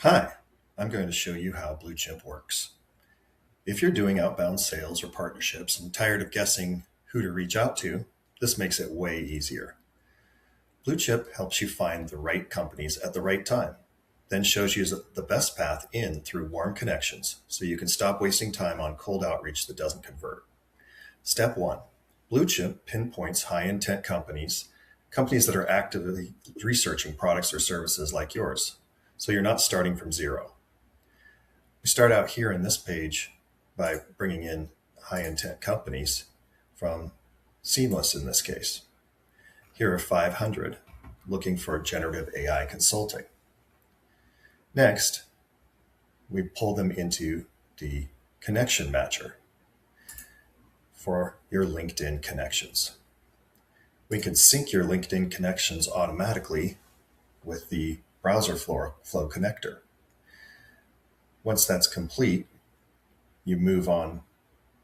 Hi, I'm going to show you how BlueChimp works. If you're doing outbound sales or partnerships and tired of guessing who to reach out to, this makes it way easier. BlueChimp helps you find the right companies at the right time, then shows you the best path in through warm connections so you can stop wasting time on cold outreach that doesn't convert. Step 1. BlueChimp pinpoints high intent companies that are actively researching products or services like yours, so you're not starting from zero. We start out here in this page by bringing in high intent companies from Seamless in this case. Here are 500 looking for generative AI consulting. Next, we pull them into the connection matcher for your LinkedIn connections. We can sync your LinkedIn connections automatically with the browser flow connector. Once that's complete, you move on,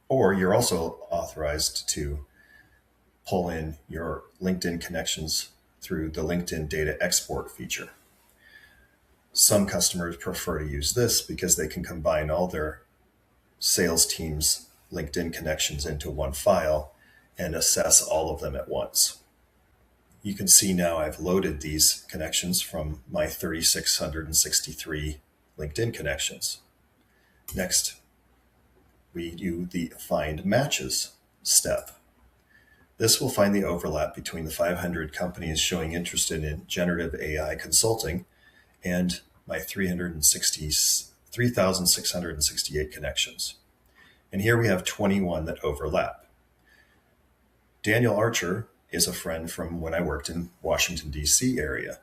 or you're also authorized to pull in your LinkedIn connections through the LinkedIn data export feature. Some customers prefer to use this because they can combine all their sales team's LinkedIn connections into one file and assess all of them at once. You can see now I've loaded these connections from my 3,663 LinkedIn connections. Next, we do the Find Matches step. This will find the overlap between the 500 companies showing interest in generative AI consulting and my 3,668 connections. And here we have 21 that overlap. Daniel Archer is a friend from when I worked in Washington, D.C. area.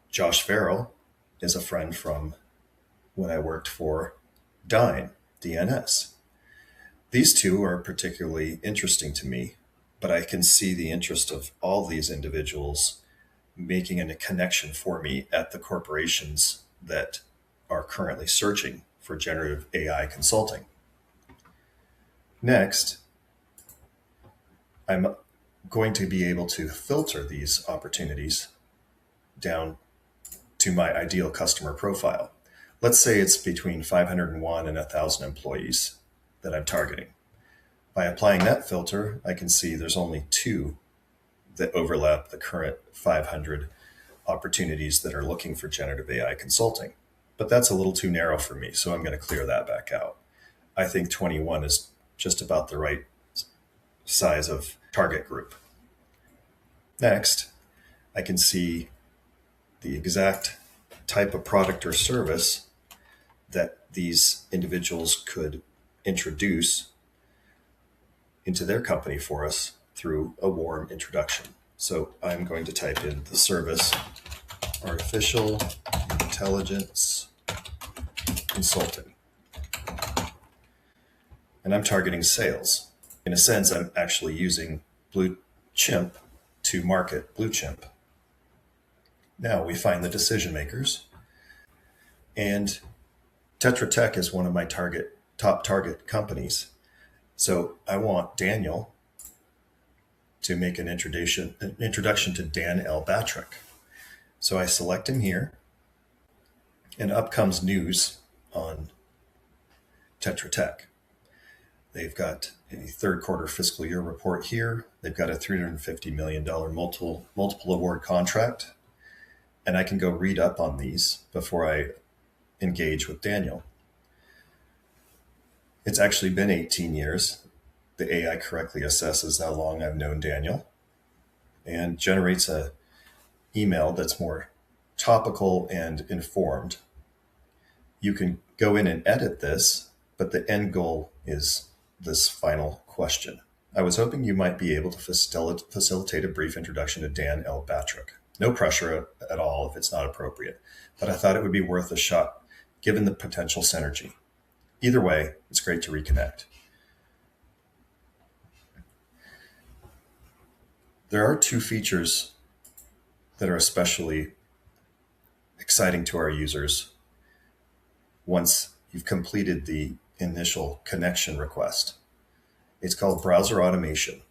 Josh Farrell is a friend from when I worked for DNS. These two are particularly interesting to me, but I can see the interest of all these individuals making a connection for me at the corporations that are currently searching for generative AI consulting. Next, I'm going to be able to filter these opportunities down to my ideal customer profile. Let's say it's between 501 and 1,000 employees that I'm targeting. By applying that filter, I can see there's only two that overlap the current 500 opportunities that are looking for generative AI consulting. But that's a little too narrow for me, so I'm going to clear that back out. I think 21 is just about the right size of target group. Next, I can see the exact type of product or service that these individuals could introduce into their company for us through a warm introduction. So I'm going to type in the service artificial intelligence consulting. And I'm targeting sales. In a sense, I'm actually using BlueChimp to market BlueChimp. Now we find the decision makers. And Tetra Tech is one of my top target companies. So I want Daniel to make an introduction to Dan L. Batrick. So I select him here, and up comes news on Tetra Tech. They've got a third quarter fiscal year report here. They've got a $350 million multiple award contract. And I can go read up on these before I engage with Daniel. It's actually been 18 years. The AI correctly assesses how long I've known Daniel and generates an email that's more topical and informed. You can go in and edit this, but the end goal is this final question. I was hoping you might be able to facilitate a brief introduction to Dan L. Batrick. No pressure at all if it's not appropriate, but I thought it would be worth a shot given the potential synergy. Either way, it's great to reconnect. There are two features that are especially exciting to our users once you've completed the initial connection request. It's called browser automation.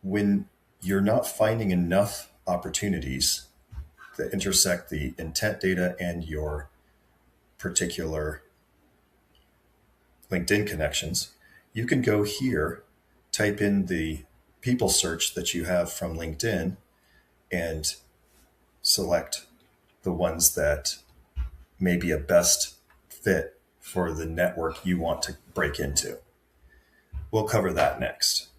When you're not finding enough opportunities that intersect the intent data and your particular LinkedIn connections, you can go here, type in the people search that you have from LinkedIn, and select the ones that may be a best fit for the network you want to break into. We'll cover that next.